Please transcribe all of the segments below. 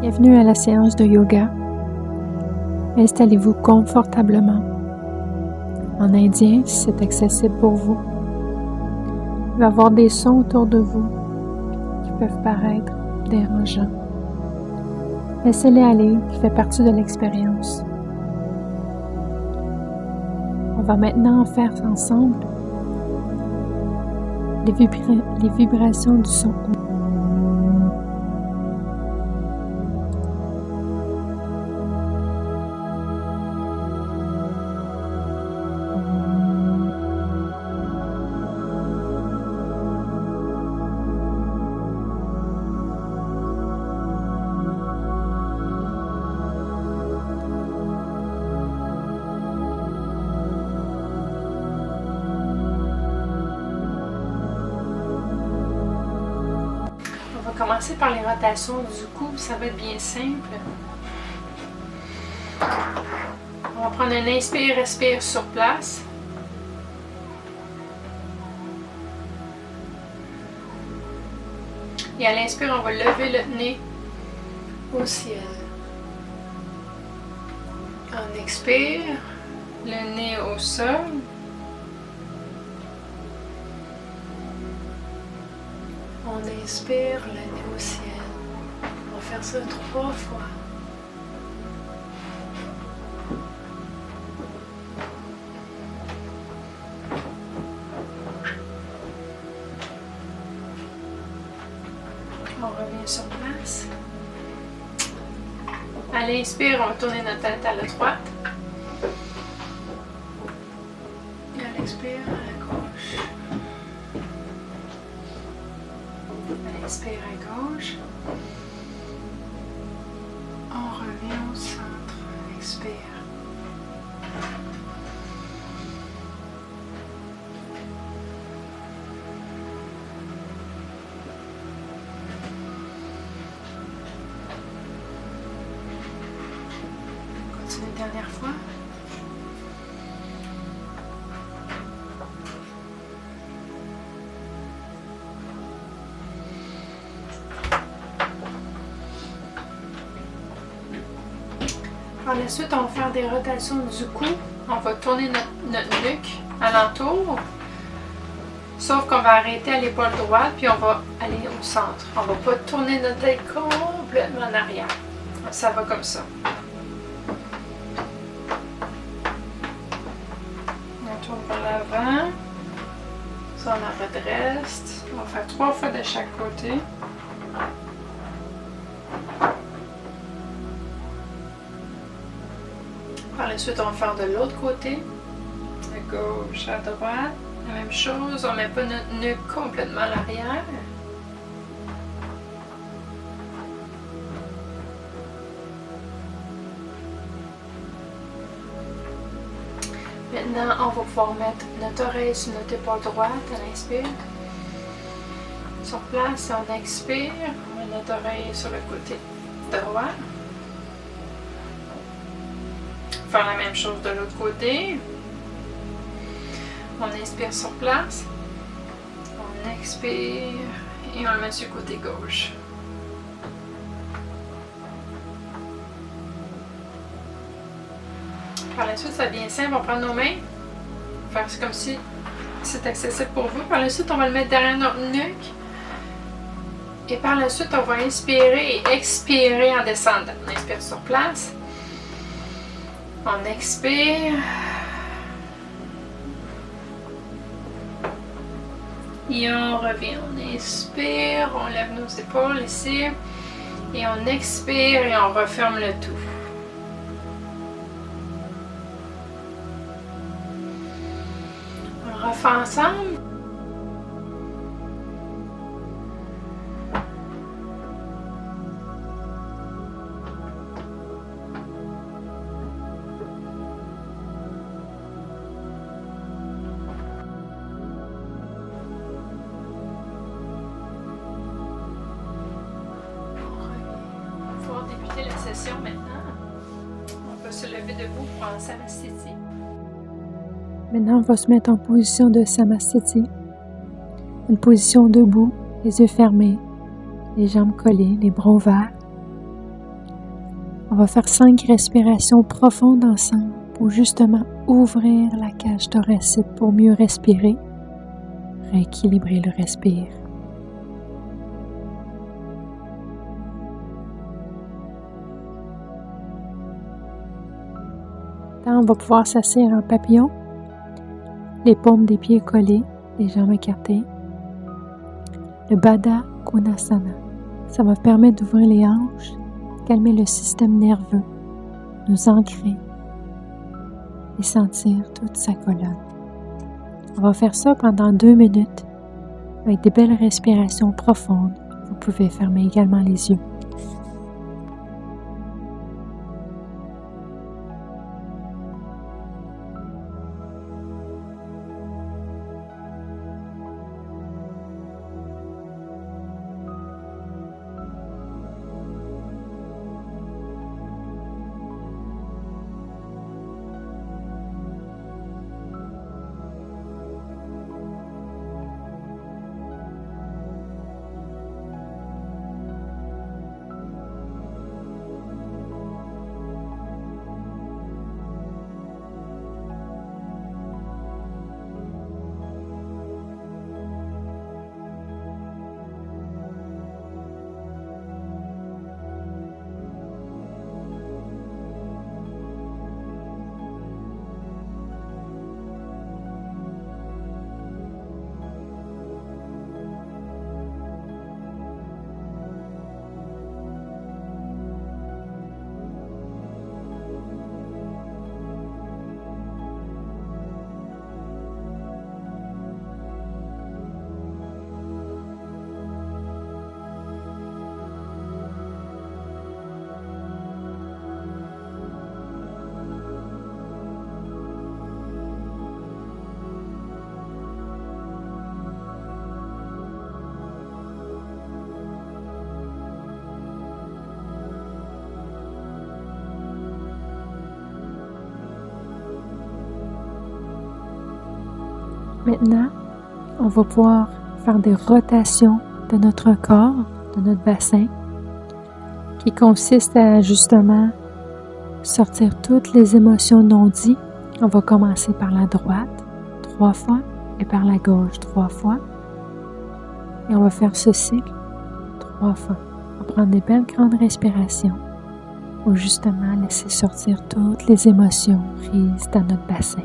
Bienvenue à la séance de yoga. Installez-vous confortablement. En indien, si c'est accessible pour vous. Il va y avoir des sons autour de vous qui peuvent paraître dérangeants. Laissez-les aller, qui fait partie de l'expérience. On va maintenant faire ensemble les vibrations du son. On va commencer par les rotations du cou, ça va être bien simple. On va prendre un inspire, respire sur place. Et à l'inspire, on va lever le nez au ciel. On expire, le nez au sol. On inspire, le nez au ciel. On va faire ça 3 fois. On revient sur place. À l'inspire, on va tourner notre tête à la droite. Et à l'expire, à la gauche. Inspire à gauche. On revient au centre. Expire. Continue une dernière fois. Par la suite, on va faire des rotations du cou. On va tourner notre nuque alentour. Sauf qu'on va arrêter à l'épaule droite, puis on va aller au centre. On ne va pas tourner notre tête complètement en arrière. Ça va comme ça. On tourne par l'avant. Ça, on la redresse. On va faire 3 fois de chaque côté. Par la suite, on va faire de l'autre côté, de gauche à droite. La même chose, on ne met pas notre nuque complètement à l'arrière. Maintenant, on va pouvoir mettre notre oreille sur notre épaule droite à l'inspire. Sur place, on expire, on met notre oreille sur le côté droit. Faire la même chose de l'autre côté. On inspire sur place. On expire et on le met sur le côté gauche. Par la suite, ça devient simple. On prend nos mains. On va faire comme si c'est accessible pour vous. Par la suite, on va le mettre derrière notre nuque. Et par la suite, on va inspirer et expirer en descendant. On inspire sur place. On expire. Et on revient. On inspire, on lève nos épaules ici. Et on expire et on referme le tout. On refait ensemble. La session maintenant. On va se lever debout pour un Samasthiti. Maintenant, on va se mettre en position de Samasthiti. Une position debout, les yeux fermés, les jambes collées, les bras ouverts. On va faire 5 respirations profondes ensemble pour justement ouvrir la cage thoracique pour mieux respirer, rééquilibrer le respire. On va pouvoir s'asseoir en papillon, les paumes des pieds collées, les jambes écartées. Le Baddha Konasana, ça va permettre d'ouvrir les hanches, calmer le système nerveux, nous ancrer et sentir toute sa colonne. On va faire ça pendant 2 minutes avec des belles respirations profondes. Vous pouvez fermer également les yeux. Maintenant, on va pouvoir faire des rotations de notre corps, de notre bassin, qui consistent à justement sortir toutes les émotions non dites. On va commencer par la droite 3 fois et par la gauche 3 fois. Et on va faire ce cycle 3 fois. On va prendre des belles grandes respirations pour justement laisser sortir toutes les émotions prises dans notre bassin.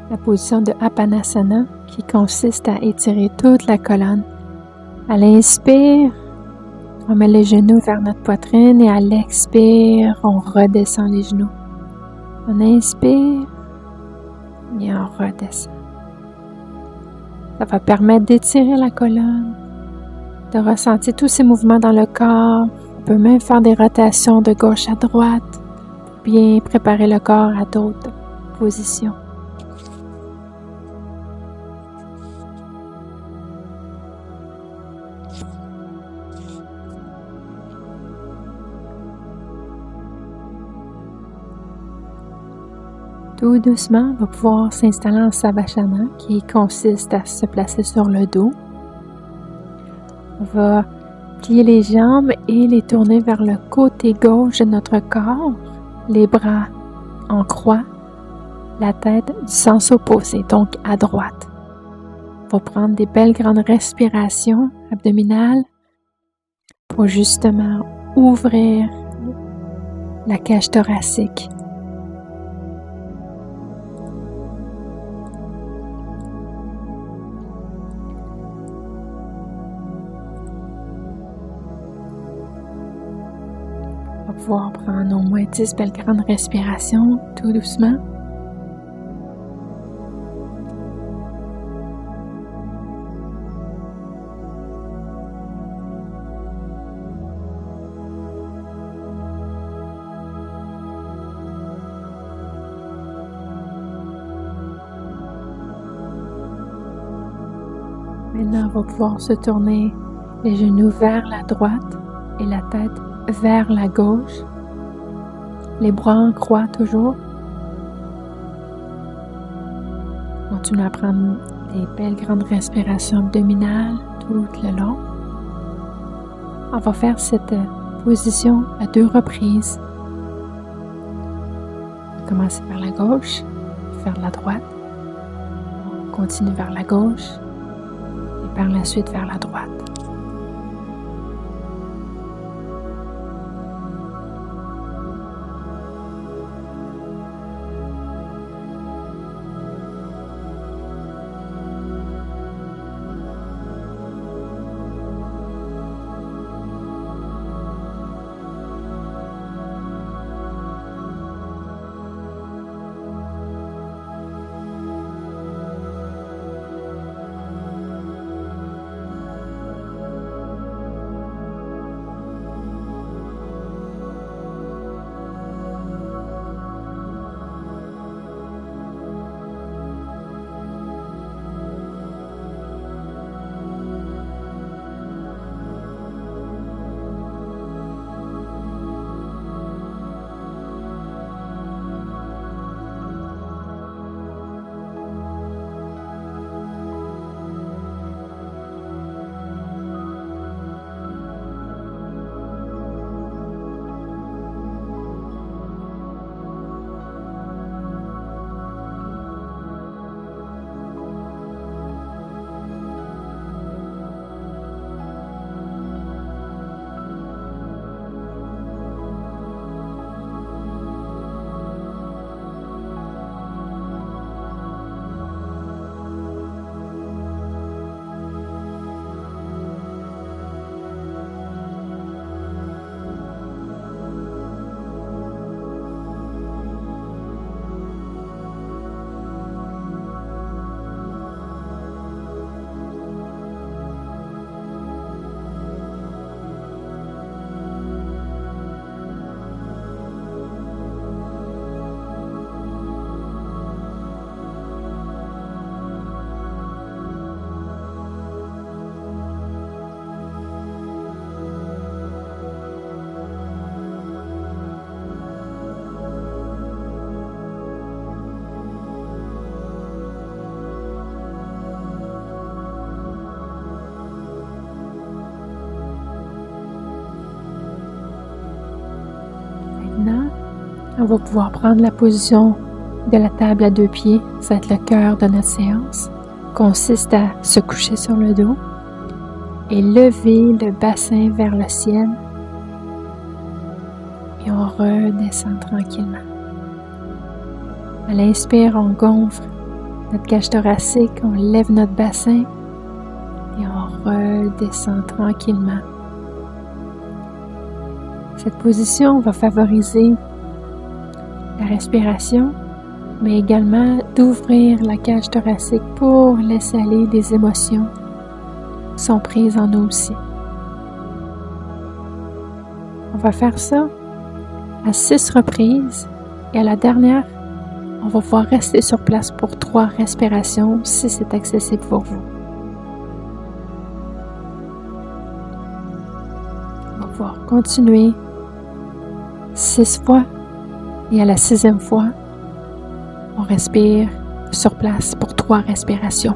La position de Apanasana qui consiste à étirer toute la colonne. À l'inspire, on met les genoux vers notre poitrine et à l'expire, on redescend les genoux. On inspire et on redescend. Ça va permettre d'étirer la colonne, de ressentir tous ces mouvements dans le corps. On peut même faire des rotations de gauche à droite pour bien préparer le corps à d'autres positions. Tout doucement, on va pouvoir s'installer en Savasana qui consiste à se placer sur le dos. On va plier les jambes et les tourner vers le côté gauche de notre corps, les bras en croix, la tête du sens opposé, donc à droite. On va prendre des belles grandes respirations abdominales pour justement ouvrir la cage thoracique. On va pouvoir prendre au moins 10 belles grandes respirations tout doucement. Maintenant, on va pouvoir se tourner les genoux vers la droite et la tête vers la gauche. Les bras en croix toujours. Continue à prendre des belles grandes respirations abdominales tout le long. On va faire cette position à 2 reprises. Commencer par la gauche, vers la droite. On continue vers la gauche et par la suite vers la droite. Maintenant, on va pouvoir prendre la position de la table à 2 pieds. Ça va être le cœur de notre séance. Consiste à se coucher sur le dos et lever le bassin vers le ciel. Et on redescend tranquillement. À l'inspire, on gonfle notre cage thoracique, on lève notre bassin et on redescend tranquillement. Cette position va favoriser la respiration, mais également d'ouvrir la cage thoracique pour laisser aller des émotions qui sont prises en nous aussi. On va faire ça à 6 reprises et à la dernière, on va pouvoir rester sur place pour 3 respirations si c'est accessible pour vous. On va pouvoir continuer 6 fois et à la 6e fois, on respire sur place pour 3 respirations.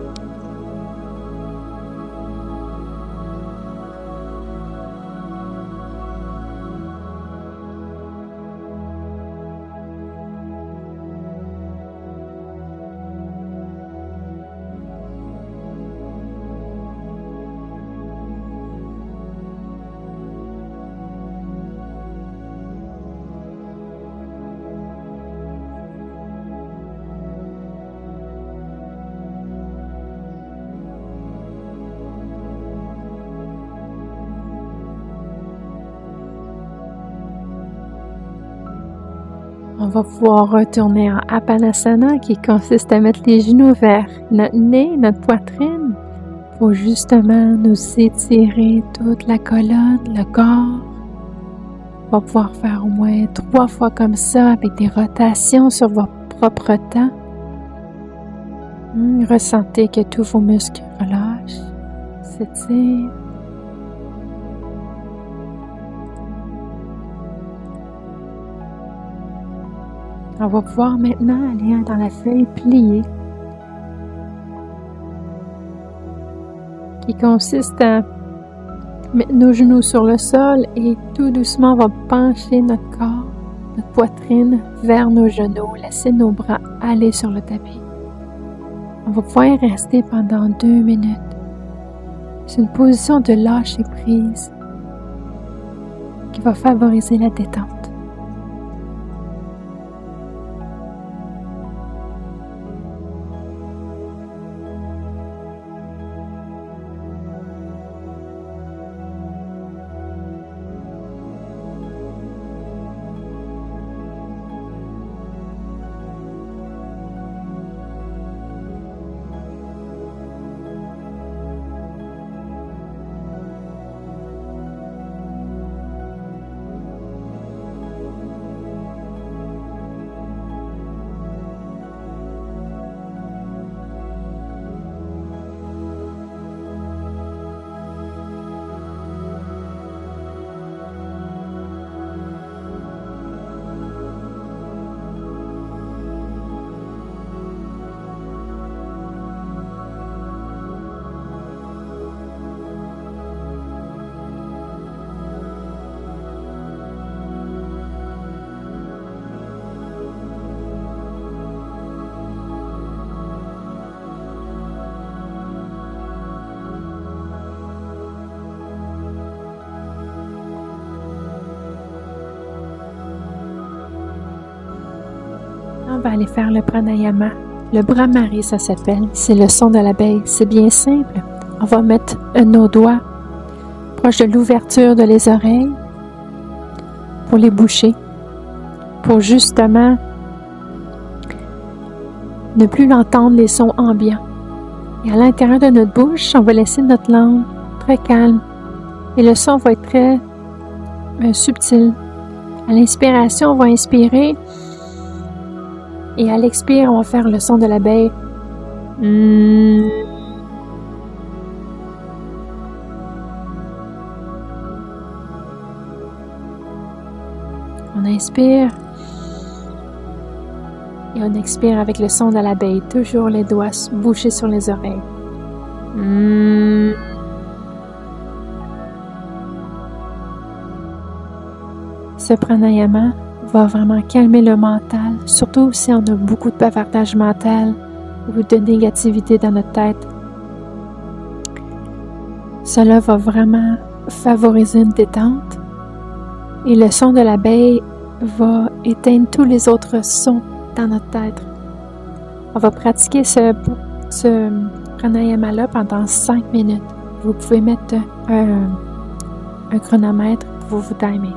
On va pouvoir retourner en Apanasana qui consiste à mettre les genoux vers notre nez, notre poitrine pour justement nous étirer toute la colonne, le corps. On va pouvoir faire au moins 3 fois comme ça avec des rotations sur votre propre temps. Ressentez que tous vos muscles relâchent. s'étire. On va pouvoir maintenant aller dans la feuille pliée, qui consiste à mettre nos genoux sur le sol et tout doucement on va pencher notre corps, notre poitrine vers nos genoux, laisser nos bras aller sur le tapis. On va pouvoir y rester pendant 2 minutes. C'est une position de lâcher prise qui va favoriser la détente. On va aller faire le pranayama. Le Bhramari, ça s'appelle. C'est le son de l'abeille. C'est bien simple. On va mettre nos doigts proche de l'ouverture de les oreilles pour les boucher, pour justement ne plus entendre les sons ambiants. Et à l'intérieur de notre bouche, on va laisser notre langue très calme et le son va être très subtil. À l'inspiration, on va inspirer et à l'expire, on va faire le son de l'abeille. On inspire et on expire avec le son de l'abeille. Toujours les doigts bouchés sur les oreilles. Ce pranayama va vraiment calmer le mental, surtout si on a beaucoup de bavardage mental ou de négativité dans notre tête. Cela va vraiment favoriser une détente et le son de l'abeille va éteindre tous les autres sons dans notre tête. On va pratiquer ce pranayama-là pendant 5 minutes. Vous pouvez mettre un chronomètre pour vous timer.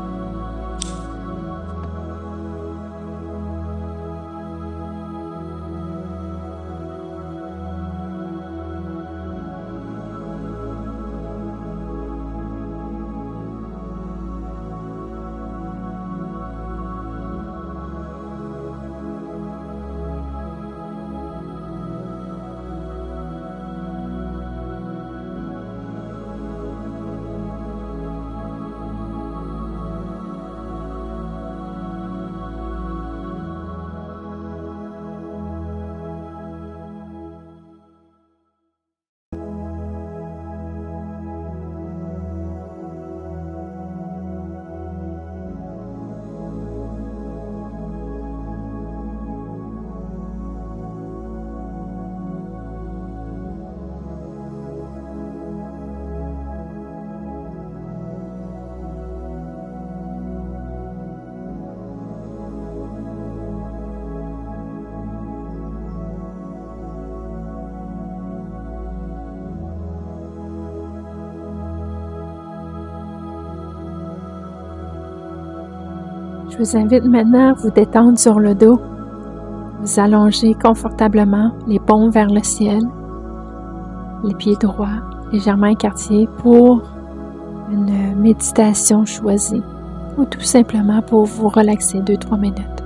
Je vous invite maintenant à vous détendre sur le dos, vous allonger confortablement, les paumes vers le ciel, les pieds droits, légèrement écartés pour une méditation choisie ou tout simplement pour vous relaxer 2-3 minutes.